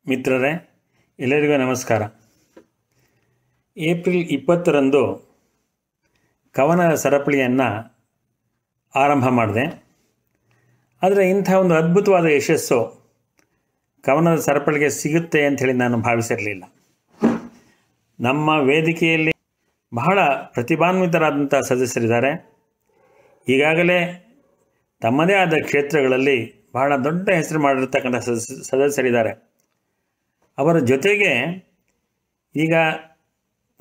ಮಿತ್ರರೇ, ಎಲ್ಲರಿಗೂ ನಮಸ್ಕಾರ. ಏಪ್ರಿಲ್ 20ರಂದು ಕವನದ ಸರಪಳಿಯನ್ನು ಆರಂಭ ಮಾಡಿದೆ. ಆದರೆ ಇಂಥ ಒಂದು ಅದ್ಭುತವಾದ ಯಶಸ್ಸು ಕವನದ ಸರಪಳಿಗೆ ಸಿಗುತ್ತೆ ಅಂಥೇಳಿ ನಾನು ಭಾವಿಸಿರಲಿಲ್ಲ. ನಮ್ಮ ವೇದಿಕೆಯಲ್ಲಿ ಬಹಳ ಪ್ರತಿಭಾನ್ವಿತರಾದಂಥ ಸದಸ್ಯರಿದ್ದಾರೆ. ಈಗಾಗಲೇ ತಮ್ಮದೇ ಆದ ಕ್ಷೇತ್ರಗಳಲ್ಲಿ ಬಹಳ ದೊಡ್ಡ ಹೆಸರು ಮಾಡಿರ್ತಕ್ಕಂಥ ಸದಸ್ಯರಿದ್ದಾರೆ. ಅವರ ಜೊತೆಗೆ ಈಗ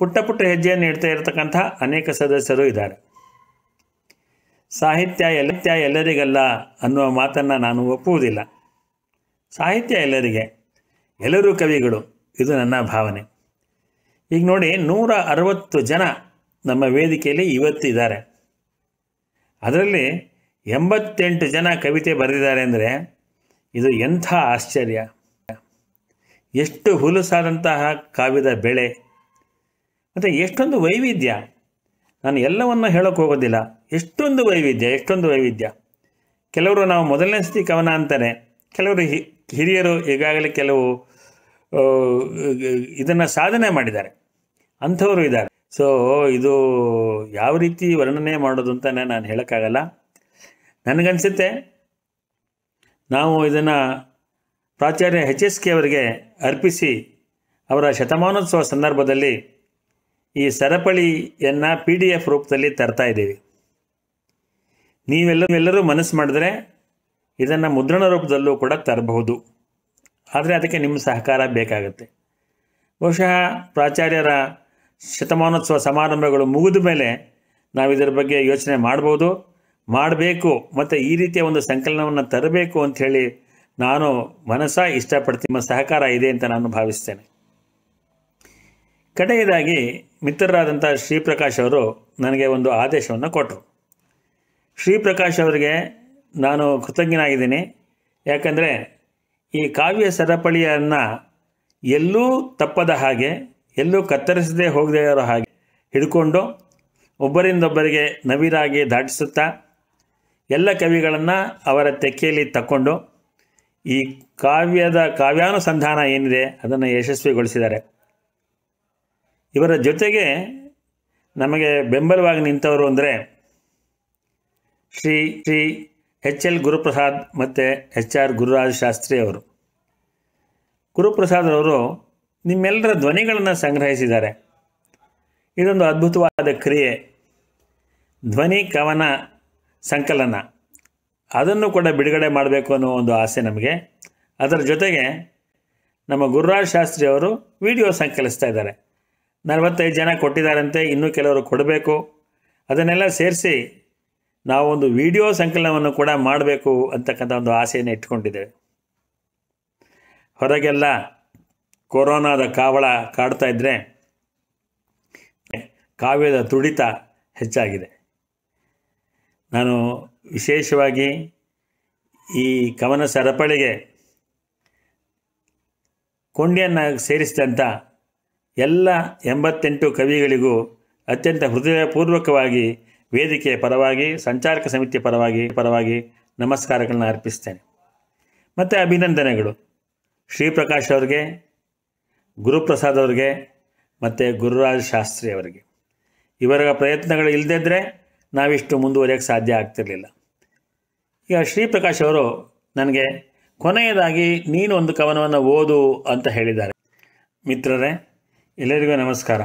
ಪುಟ್ಟ ಪುಟ್ಟ ಹೆಜ್ಜೆಯನ್ನು ಇಡ್ತಾ ಇರತಕ್ಕಂಥ ಅನೇಕ ಸದಸ್ಯರು ಇದ್ದಾರೆ. ಸಾಹಿತ್ಯ ಎಲ್ಲರಿಗಲ್ಲ ಅನ್ನುವ ಮಾತನ್ನು ನಾನು ಒಪ್ಪುವುದಿಲ್ಲ. ಸಾಹಿತ್ಯ ಎಲ್ಲರಿಗೆ, ಎಲ್ಲರೂ ಕವಿಗಳು, ಇದು ನನ್ನ ಭಾವನೆ. ಈಗ ನೋಡಿ, 160 ಜನ ನಮ್ಮ ವೇದಿಕೆಯಲ್ಲಿ ಇವತ್ತಿದ್ದಾರೆ. ಅದರಲ್ಲಿ 88 ಜನ ಕವಿತೆ ಬರೆದಿದ್ದಾರೆ ಅಂದರೆ ಇದು ಎಂಥ ಆಶ್ಚರ್ಯ! ಎಷ್ಟು ಹುಲುಸಾದಂತಹ ಕಾವ್ಯದ ಬೆಳೆ ಮತ್ತು ಎಷ್ಟೊಂದು ವೈವಿಧ್ಯ! ನಾನು ಎಲ್ಲವನ್ನು ಹೇಳೋಕ್ಕೆ ಹೋಗೋದಿಲ್ಲ. ಎಷ್ಟೊಂದು ವೈವಿಧ್ಯ. ಕೆಲವರು ನಾವು ಮೊದಲನೇ ಸತಿ ಕವನ ಅಂತಾರೆ, ಕೆಲವರು ಹಿರಿಯರು ಈಗಾಗಲೇ ಕೆಲವು ಇದನ್ನು ಸಾಧನೆ ಮಾಡಿದ್ದಾರೆ, ಅಂಥವರು ಇದ್ದಾರೆ. ಸೊ ಇದು ಯಾವ ರೀತಿ ವರ್ಣನೆ ಮಾಡೋದು ಅಂತ ನಾನು ಹೇಳೋಕ್ಕಾಗಲ್ಲ. ನನಗನ್ಸುತ್ತೆ ನಾವು ಇದನ್ನು ಪ್ರಾಚಾರ್ಯ HSK ಅವರಿಗೆ ಅರ್ಪಿಸಿ ಅವರ ಶತಮಾನೋತ್ಸವ ಸಂದರ್ಭದಲ್ಲಿ ಈ ಸರಪಳಿಯನ್ನು PDF ರೂಪದಲ್ಲಿ ತರ್ತಾ ಇದ್ದೀವಿ. ನೀವೆಲ್ಲರೂ ಮನಸ್ಸು ಮಾಡಿದ್ರೆ ಇದನ್ನು ಮುದ್ರಣ ರೂಪದಲ್ಲೂ ಕೂಡ ತರಬಹುದು. ಆದರೆ ಅದಕ್ಕೆ ನಿಮ್ಮ ಸಹಕಾರ ಬೇಕಾಗುತ್ತೆ. ಬಹುಶಃ ಪ್ರಾಚಾರ್ಯರ ಶತಮಾನೋತ್ಸವ ಸಮಾರಂಭಗಳು ಮುಗಿದ ಮೇಲೆ ನಾವು ಇದರ ಬಗ್ಗೆ ಯೋಚನೆ ಮಾಡಬೇಕು ಮತ್ತು ಈ ರೀತಿಯ ಒಂದು ಸಂಕಲನವನ್ನು ತರಬೇಕು ಅಂಥೇಳಿ ನಾನು ಇಷ್ಟಪಡ್ತೀನಿ. ನಿಮ್ಮ ಸಹಕಾರ ಇದೆ ಅಂತ ನಾನು ಭಾವಿಸ್ತೇನೆ. ಕಡೆಯದಾಗಿ ಮಿತ್ರರಾದಂಥ ಶ್ರೀಪ್ರಕಾಶ್ ಅವರು ನನಗೆ ಒಂದು ಆದೇಶವನ್ನು ಕೊಟ್ಟರು. ಶ್ರೀಪ್ರಕಾಶ್ ಅವರಿಗೆ ನಾನು ಕೃತಜ್ಞನಾಗಿದ್ದೀನಿ. ಯಾಕಂದರೆ ಈ ಕಾವ್ಯ ಸರಪಳಿಯನ್ನು ಎಲ್ಲೂ ತಪ್ಪದ ಹಾಗೆ, ಎಲ್ಲೂ ಕತ್ತರಿಸದೆ ಹೋಗದೇ ಇರೋ ಹಾಗೆ ಹಿಡ್ಕೊಂಡು ಒಬ್ಬರಿಂದೊಬ್ಬರಿಗೆ ನವಿರಾಗಿ ದಾಟಿಸುತ್ತಾ ಎಲ್ಲ ಕವಿಗಳನ್ನು ಅವರ ತೆಕ್ಕೆಯಲ್ಲಿ ತಕ್ಕೊಂಡು ಈ ಕಾವ್ಯಾನುಸಂಧಾನ ಏನಿದೆ ಅದನ್ನು ಯಶಸ್ವಿಗೊಳಿಸಿದ್ದಾರೆ. ಇವರ ಜೊತೆಗೆ ನಮಗೆ ಬೆಂಬಲವಾಗಿ ನಿಂತವರು ಅಂದರೆ ಶ್ರೀ HL ಗುರುಪ್ರಸಾದ್ ಮತ್ತು HR ಗುರುರಾಜ್ ಶಾಸ್ತ್ರಿ ಅವರು. ಗುರುಪ್ರಸಾದ್ ಅವರು ನಿಮ್ಮೆಲ್ಲರ ಧ್ವನಿಗಳನ್ನು ಸಂಗ್ರಹಿಸಿದ್ದಾರೆ. ಇದೊಂದು ಅದ್ಭುತವಾದ ಕ್ರಿಯೆ, ಧ್ವನಿ ಕವನ ಸಂಕಲನ. ಅದನ್ನು ಕೂಡ ಬಿಡುಗಡೆ ಮಾಡಬೇಕು ಅನ್ನೋ ಒಂದು ಆಸೆ ನಮಗೆ. ಅದರ ಜೊತೆಗೆ ನಮ್ಮ ಗುರುರಾಜ್ ಶಾಸ್ತ್ರಿ ಅವರು ವಿಡಿಯೋ ಸಂಕಲಿಸ್ತಾ ಇದ್ದಾರೆ. 45 ಜನ ಕೊಟ್ಟಿದ್ದಾರಂತೆ, ಇನ್ನೂ ಕೆಲವರು ಕೊಡಬೇಕು. ಅದನ್ನೆಲ್ಲ ಸೇರಿಸಿ ನಾವು ಒಂದು ವಿಡಿಯೋ ಸಂಕಲನವನ್ನು ಕೂಡ ಮಾಡಬೇಕು ಅಂತಕ್ಕಂಥ ಒಂದು ಆಸೆಯನ್ನು ಇಟ್ಕೊಂಡಿದ್ದೇವೆ. ಹೊರಗೆಲ್ಲ ಕೊರೋನಾದ ಕಾವಳ ಕಾಡ್ತಾ ಇದ್ದರೆ ಕಾವ್ಯದ ತುಡಿತ ಹೆಚ್ಚಾಗಿದೆ. ನಾನು ವಿಶೇಷವಾಗಿ ಈ ಕವನ ಸರಪಳಿಗೆ ಕೊಂಡಿಯನ್ನು ಸೇರಿಸಿದಂಥ ಎಲ್ಲ 88 ಕವಿಗಳಿಗೂ ಅತ್ಯಂತ ಹೃದಯಪೂರ್ವಕವಾಗಿ ವೇದಿಕೆಯ ಪರವಾಗಿ, ಸಂಚಾಲಕ ಸಮಿತಿಯ ಪರವಾಗಿ ನಮಸ್ಕಾರಗಳನ್ನ ಅರ್ಪಿಸ್ತೇನೆ. ಮತ್ತು ಅಭಿನಂದನೆಗಳು ಶ್ರೀಪ್ರಕಾಶ್ ಅವರಿಗೆ, ಗುರುಪ್ರಸಾದ್ ಅವರಿಗೆ ಮತ್ತು ಗುರುರಾಜ್ ಶಾಸ್ತ್ರಿ ಅವರಿಗೆ. ಇವರ ಪ್ರಯತ್ನಗಳು ಇಲ್ಲದಿದ್ದರೆ ನಾವಿಷ್ಟು ಮುಂದುವರಿಯೋಕ್ಕೆ ಸಾಧ್ಯ ಆಗ್ತಿರಲಿಲ್ಲ. ಈಗ ಶ್ರೀಪ್ರಕಾಶ್ ಅವರು ನನಗೆ ಕೊನೆಯದಾಗಿ ನೀನು ಒಂದು ಕವನವನ್ನು ಓದು ಅಂತ ಹೇಳಿದ್ದಾರೆ. ಮಿತ್ರರೇ, ಎಲ್ಲರಿಗೂ ನಮಸ್ಕಾರ.